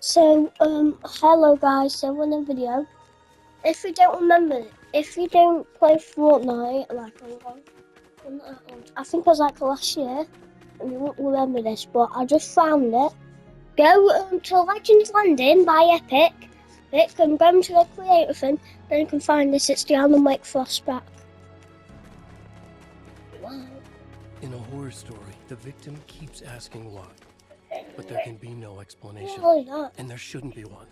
So, hello guys, so in the video, if you don't remember, if you don't play Fortnite, like, I think it was like last year, and you won't remember this, but I just found it. Go to Legends Landing by Epic, and go into the creator thing, then you can find this, it's the Alan Wake Flashback. Wow. In a horror story, the victim keeps asking why, but there can be no explanation, and there shouldn't be one.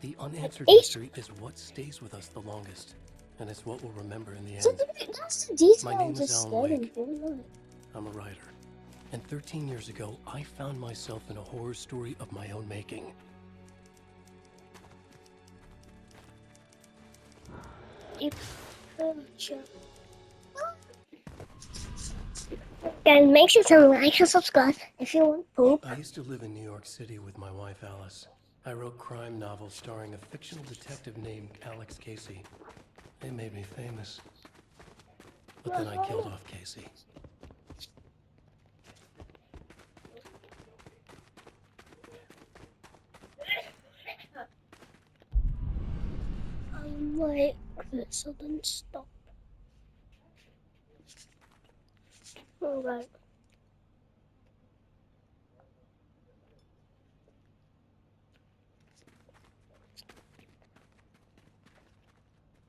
The unanswered mystery is what stays with us the longest, and it's what we'll remember in the end. That's the detail. My name is Alan Wake. I'm a writer, and 13 years ago, I found myself in a horror story of my own making. Guys, make sure to like and subscribe if you want poop. I used to live in New York City with my wife Alice. I wrote crime novels starring a fictional detective named Alex Casey. They made me famous. But then I killed off Casey. I'm like this, so then stop. Alright.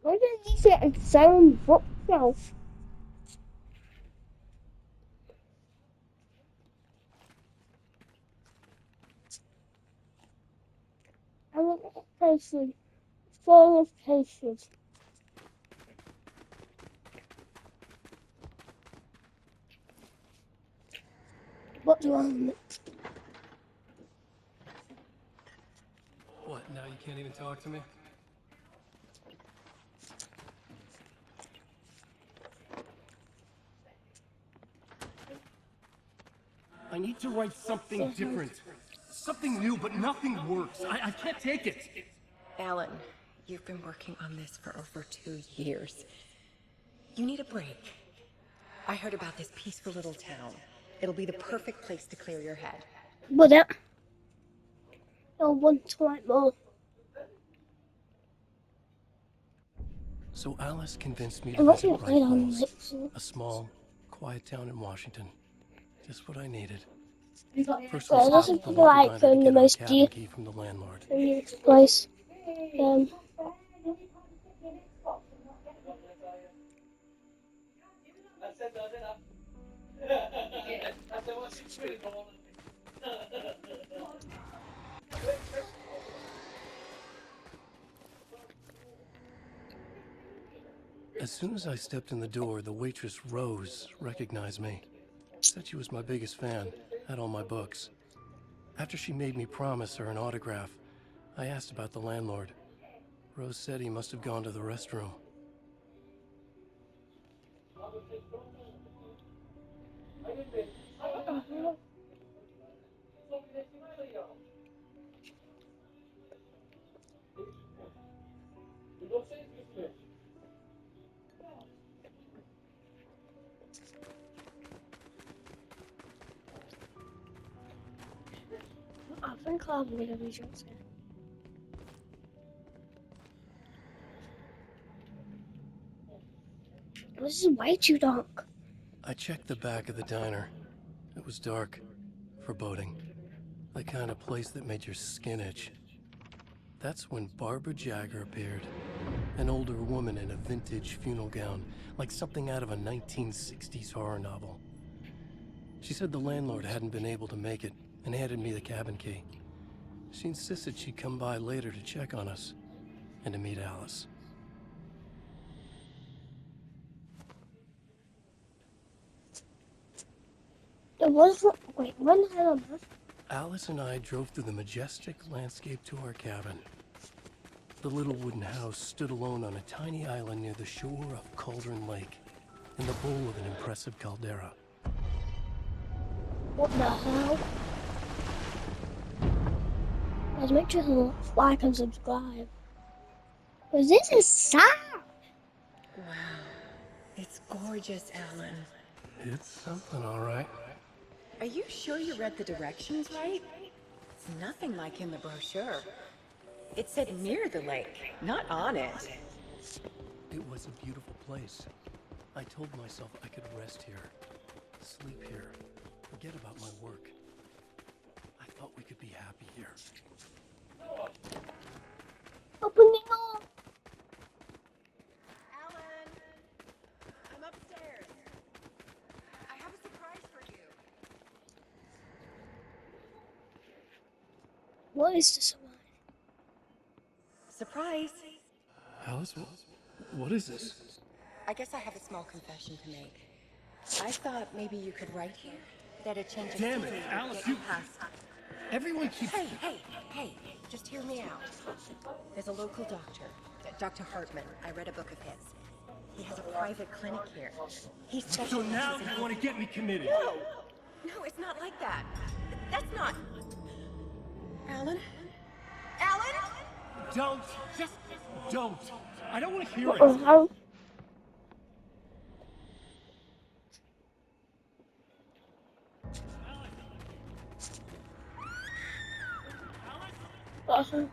Why did he say its own bookshelf? I want cases, full of cases. What do I want? What, now you can't even talk to me? I need to write something different. Something new, but nothing works. I can't take it. Alan, you've been working on this for over 2 years. You need a break. I heard about this peaceful little town. It'll be the perfect place to clear your head. But I want to write more. So Alice convinced me to visit Wright Falls, a small, quiet town in Washington. Just what I needed. First, we stopped at the local diner to get our cabin key from the landlord. Place. As soon as I stepped in the door, the waitress Rose recognized me. Said she was my biggest fan, had all my books. After she made me promise her an autograph, I asked about the landlord. Rose said he must have gone to the restroom. I think I'm gonna be Johnson. This is way too dark. I checked the back of the diner. It was dark, foreboding, the kind of place that made your skin itch. That's when Barbara Jagger appeared, an older woman in a vintage funeral gown, like something out of a 1960s horror novel. She said the landlord hadn't been able to make it and handed me the cabin key. She insisted she'd come by later to check on us and to meet Alice. Wait, when the hell am I? Alice and I drove through the majestic landscape to our cabin. The little wooden house stood alone on a tiny island near the shore of Cauldron Lake, in the bowl of an impressive caldera. What the hell? Guys, make sure to like and subscribe. Cause this is sad. Wow. It's gorgeous, Alan. It's something, all right. Are you sure you read the directions right? nothing like in the brochure. It said near the lake, not on it. It was a beautiful place. I told myself I could rest here, sleep here, forget about my work. I thought we could be happy here. Open the door. Alan! I'm upstairs. I have a surprise for you. What is this about? Surprise! Alice, what is this? I guess I have a small confession to make. I thought maybe you could write here. That a change of Damn it, scenery would Alice, get you- past. Everyone keeps... Hey, just hear me out. There's a local doctor, Dr. Hartman. I read a book of his. He has a private clinic here. He specializes So now in... you want to get me committed? No, it's not like that. That's not... Alan? Alan? Don't! Just don't! I don't want to hear What it! the hell? What the hell?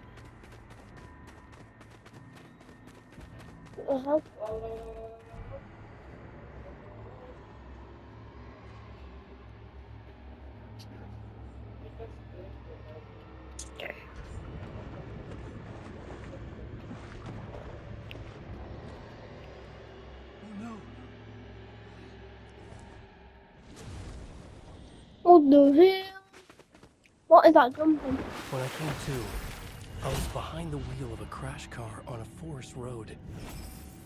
What the hell? Oh no! What the hell? What is that jumping? When I came to, I was behind the wheel of a crash car on a forest road.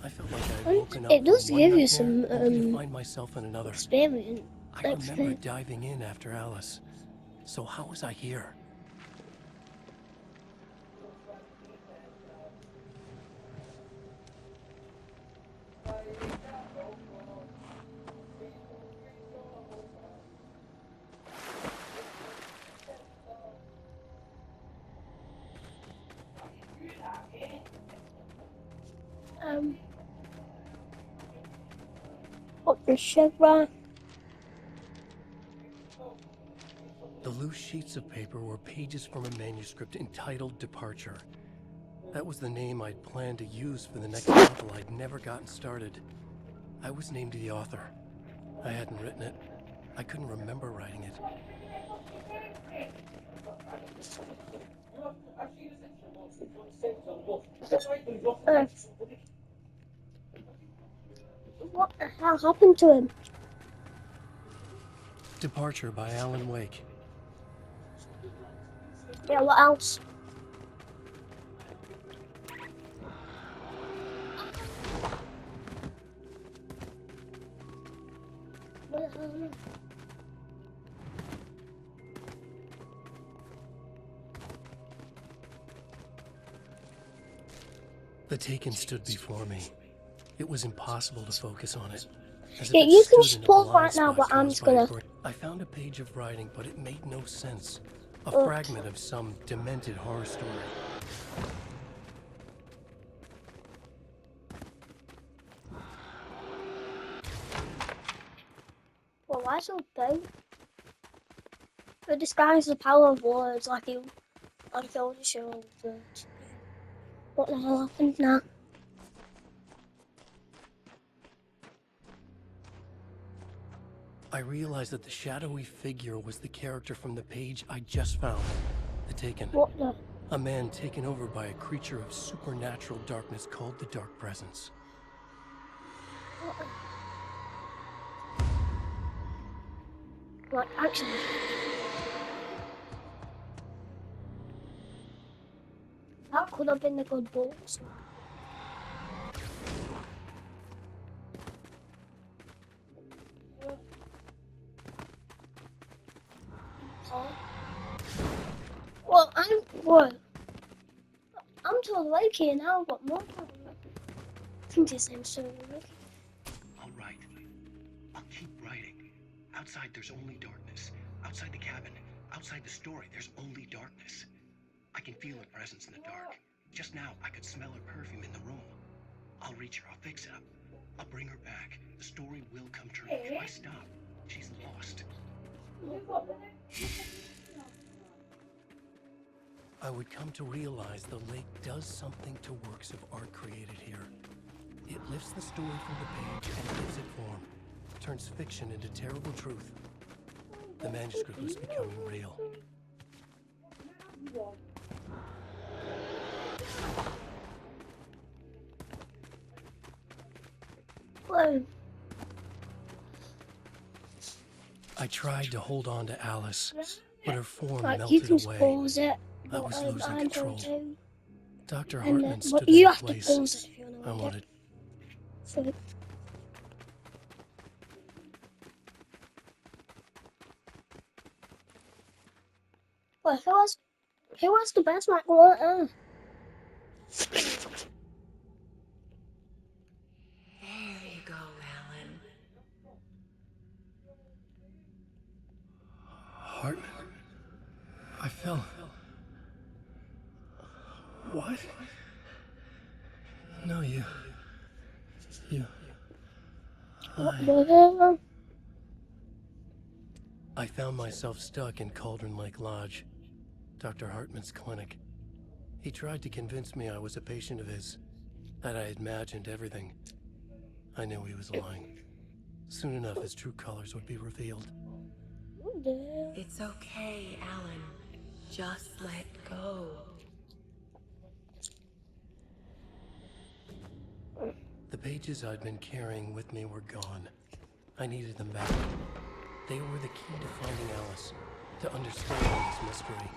I felt like I had woken up It does from one give you nightmare some only to find myself in another. experience. I remember diving in after Alice. So how was I here? What the shit, right? The loose sheets of paper were pages from a manuscript entitled Departure. That was the name I'd planned to use for the next novel I'd never gotten started. I was named the author. I hadn't written it. I couldn't remember writing it. What the hell happened to him? Departure by Alan Wake. Yeah, what else? What the hell? The Taken stood before me. It was impossible to focus on it. As if Yeah, it you can stood in a pause blind right now, spot but I'm caused just by a gonna. gr- I found a page of writing, but it made no sense. A Oh. fragment of some demented horror story. Well, why so big? But disguise the power of words like he told you so. What the hell happened now? I realized that the shadowy figure was the character from the page I just found. The Taken. What the? A man taken over by a creature of supernatural darkness called the Dark Presence. Like, actually. That could have been the good books. Well, I'm to the lake here now, but more time. I think his name's so lake. I'll write. I'll keep writing. Outside, there's only darkness. Outside the cabin, outside the story, there's only darkness. I can feel her presence in the dark. Just now, I could smell her perfume in the room. I'll reach her. I'll fix it up. I'll bring her back. The story will come true. If I stop, she's lost. I would come to realize the lake does something to works of art created here. It lifts the story from the page and gives it form, turns fiction into terrible truth. The manuscript was becoming real. Whoa. I tried to hold on to Alice, but her form Like, you melted can away. pause it. I was losing I'm control. going to. Dr. And Hartman but stood you in a have to place pause it if you want to I read wanted. it. So, well, who has the best Mac on earth? There you go, Alan. Hartman? I fell. What? No, you. Whatever. I found myself stuck in Cauldron Lake Lodge, Dr. Hartman's clinic. He tried to convince me I was a patient of his, that I had imagined everything. I knew he was lying. Soon enough, his true colors would be revealed. It's okay, Alan. Just let go. The pages I'd been carrying with me were gone. I needed them back. They were the key to finding Alice, to understanding this mystery.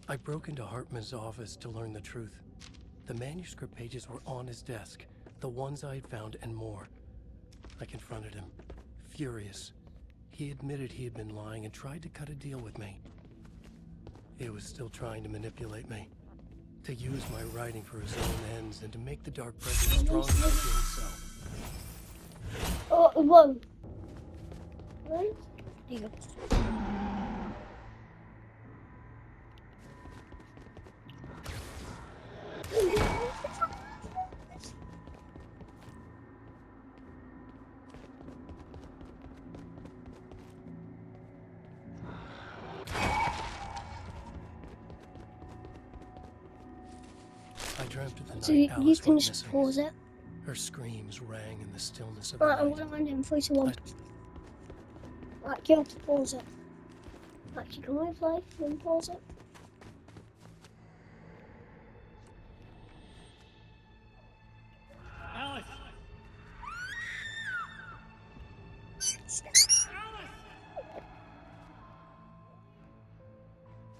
I broke into Hartman's office to learn the truth. The manuscript pages were on his desk, the ones I had found and more. I confronted him, furious. He admitted he had been lying and tried to cut a deal with me. He was still trying to manipulate me, to use my writing for his own ends and to make the dark presence stronger by doing so. Oh, whoa. Right? There you go. I dreamt of the So night you Alice can went just missing. pause it. Her screams rang in the stillness of the Right, I'm night. gonna land in 3 to 1. Like, you have to pause it. Like, you can replay, then pause it. Alice!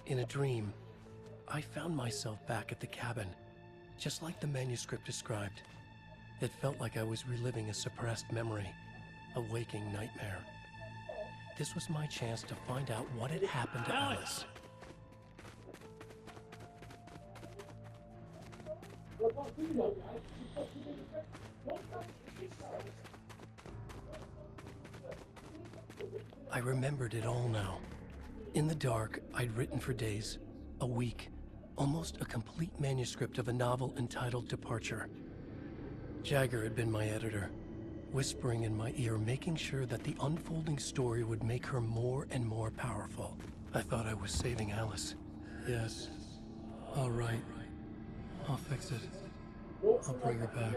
In a dream, I found myself back at the cabin, just like the manuscript described. It felt like I was reliving a suppressed memory, a waking nightmare. This was my chance to find out what had happened to Alice. I remembered it all now. In the dark, I'd written for days, a week, almost a complete manuscript of a novel entitled Departure. Jagger had been my editor, whispering in my ear, making sure that the unfolding story would make her more and more powerful. I thought I was saving Alice. Yes. All right. I'll fix it. I'll bring her back.